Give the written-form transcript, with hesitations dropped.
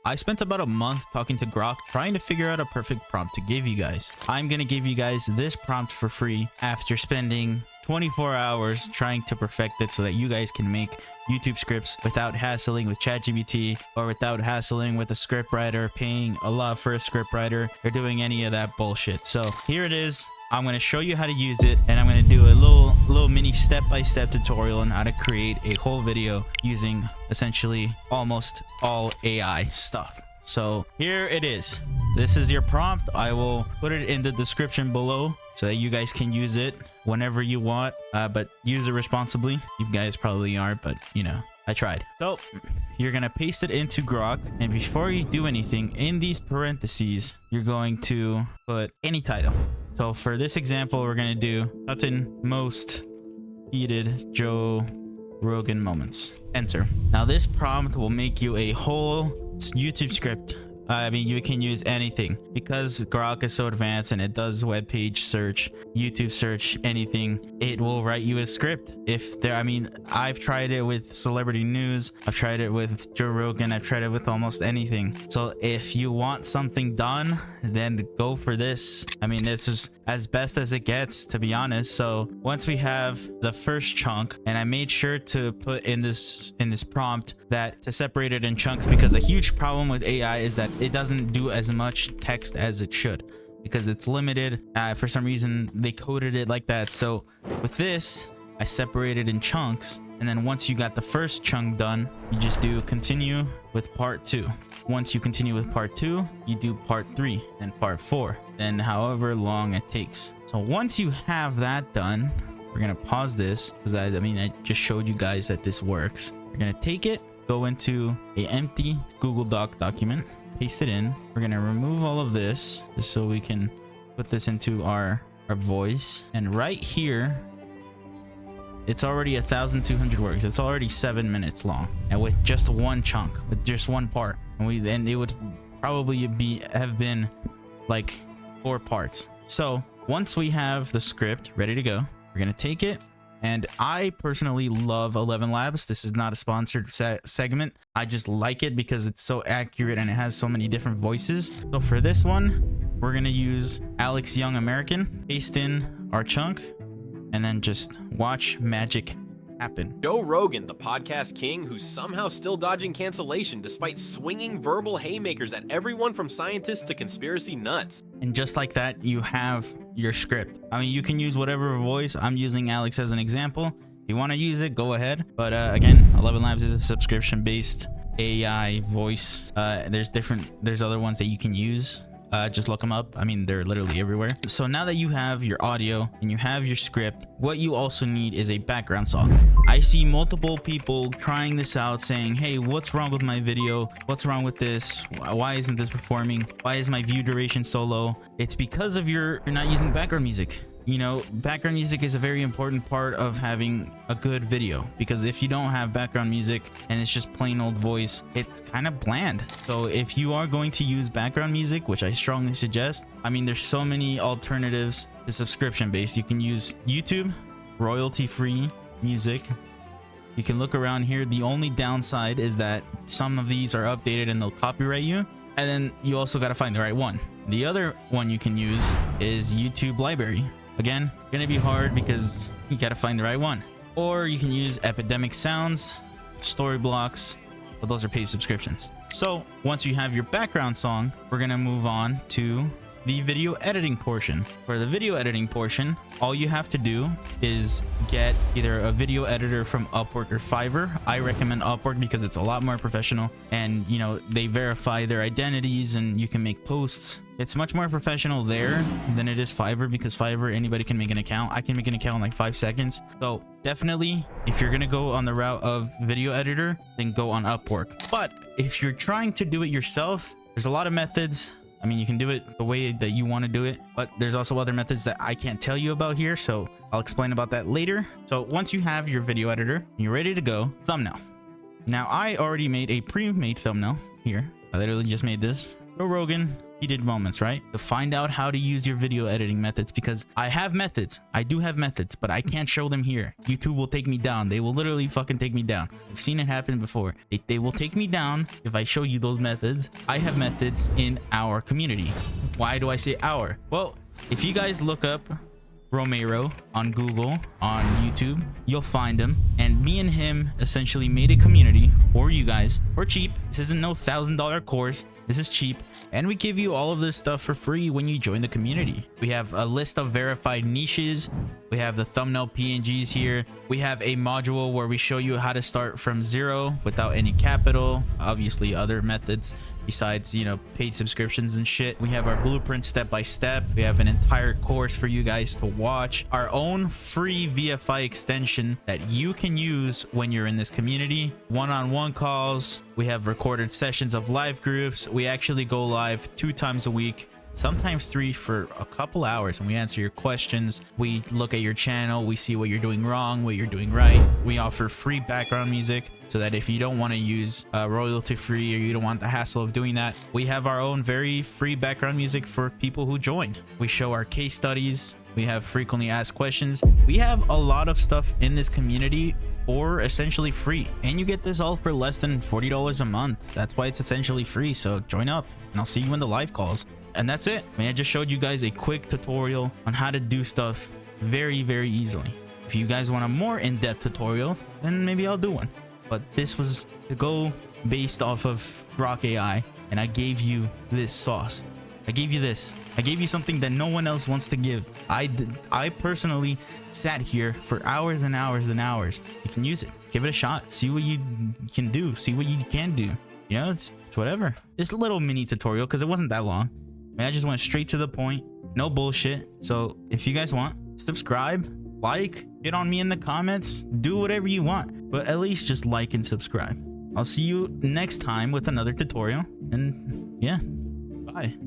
I spent about a month talking to Grok trying to figure out a perfect prompt to give you guys. I'm gonna give you guys this prompt for free after spending 24 hours trying to perfect it so that you guys can make YouTube scripts without hassling with ChatGPT or without hassling with a scriptwriter, paying a lot for a scriptwriter, or doing any of that bullshit. So here it is. I'm going to show you how to use it, and I'm going to do a little mini step-by-step tutorial on how to create a whole video using essentially almost all AI stuff. So here it is. This is your prompt. I will put it in the description below so that you guys can use it whenever you want, but use it responsibly. You guys probably aren't, but you know, I tried. So you're gonna paste it into Grok, and before you do anything, in these parentheses you're going to put any title. So for this example, we're gonna do Captain most heated Joe Rogan moments. Enter. Now this prompt will make you a whole YouTube script. I mean, you can use anything because Grok is so advanced and it does web page search, YouTube search, anything. It will write you a script. If there, I mean, I've tried it with celebrity news. I've tried it with Joe Rogan. I've tried it with almost anything. So if you want something done, then go for this. I mean, this is as best as it gets, to be honest. So once we have the first chunk, and I made sure to put in this prompt that to separate it in chunks, because a huge problem with AI is that it doesn't do as much text as it should because it's limited. For some reason they coded it like that. So with this, I separated in chunks, and then once you got the first chunk done, you just do continue with part 2. Once you continue with part 2, you do part 3 and part 4, then however long it takes. So once you have that done, we're gonna pause this because I mean I just showed you guys that this works. We're gonna take it, go into a empty Google Doc document, paste it in. We're gonna remove all of this just so we can put this into our voice. And right here, it's already 1,200 words. It's already 7 minutes long, and with just one chunk, with just one part, and it would probably have been like 4 parts. So once we have the script ready to go, we're gonna take it. And I personally love 11 Labs. This is not a sponsored segment. I just like it because it's so accurate and it has so many different voices. So for this one, we're gonna use Alex Young American, paste in our chunk, and then just watch magic happen. Joe Rogan, the podcast king, who's somehow still dodging cancellation despite swinging verbal haymakers at everyone from scientists to conspiracy nuts. And just like that, you have your script. I mean, you can use whatever voice. I'm using Alex as an example. If you want to use it, go ahead. But again, 11 Labs is a subscription-based AI voice. There's other ones that you can use. Just look them up. I mean, they're literally everywhere. So now that you have your audio and you have your script, what you also need is a background song. I see multiple people trying this out saying, hey, what's wrong with my video? What's wrong with this? Why isn't this performing? Why is my view duration so low? It's because of you're not using background music. You know, background music is a very important part of having a good video, because if you don't have background music and it's just plain old voice, it's kind of bland. So if you are going to use background music, which I strongly suggest, I mean, there's so many alternatives to subscription based. You can use YouTube, royalty free music. You can look around here. The only downside is that some of these are updated and they'll copyright you. And then you also got to find the right one. The other one you can use is YouTube Library. Again, gonna be hard because you gotta find the right one. Or you can use Epidemic Sounds, Storyblocks, but those are paid subscriptions. So once you have your background song, we're gonna move on to the video editing portion. For the video editing portion, all you have to do is get either a video editor from Upwork or Fiverr. I recommend Upwork because it's a lot more professional, and you know, they verify their identities and you can make posts. It's much more professional there than it is Fiverr, because Fiverr, anybody can make an account. I can make an account in like 5 seconds. So definitely, if you're gonna go on the route of video editor, then go on Upwork. But if you're trying to do it yourself, there's a lot of methods. I mean, you can do it the way that you want to do it, but there's also other methods that I can't tell you about here, so I'll explain about that later. So once you have your video editor and you're ready to go, thumbnail. Now I already made a pre-made thumbnail here. I literally just made this. Joe Rogan heated moments, right? To find out how to use your video editing methods, because I have methods. I do have methods, but I can't show them here. YouTube will take me down. They will literally fucking take me down. I've seen it happen before. They will take me down if I show you those methods. I have methods in our community. Why do I say our? Well, if you guys look up Romero on Google, on YouTube, you'll find him, and me and him essentially made a community for you guys for cheap. This isn't no $1,000 course. This is cheap, and we give you all of this stuff for free when you join the community. We have a list of verified niches. We have the thumbnail PNGs here. We have a module where we show you how to start from zero without any capital. Obviously other methods besides, you know, paid subscriptions and shit. We have our blueprint step by step. We have an entire course for you guys to watch. Our own free VFI extension that you can use when you're in this community. One-on-one calls. We have recorded sessions of live groups. We actually go live 2 times a week, sometimes 3 for a couple hours, and we answer your questions. We look at your channel, we see what you're doing wrong, what you're doing right. We offer free background music so that if you don't want to use royalty free, or you don't want the hassle of doing that, we have our own very free background music for people who join. We show our case studies. We have frequently asked questions. We have a lot of stuff in this community for essentially free, and you get this all for less than $40 a month. That's why it's essentially free. So join up, and I'll see you in the live calls. And that's it. I mean, I just showed you guys a quick tutorial on how to do stuff very, very easily. If you guys want a more in-depth tutorial, then maybe I'll do one. But this was to go based off of Grok AI, and I gave you this sauce. I gave you this. I gave you something that no one else wants to give. I personally sat here for hours and hours and hours. You can use it. Give it a shot. See what you can do. See what you can do. You know, it's whatever. This little mini tutorial, because it wasn't that long. I mean, I just went straight to the point. No bullshit. So if you guys want, subscribe, like, get on me in the comments, do whatever you want. But at least just like and subscribe. I'll see you next time with another tutorial. And yeah, bye.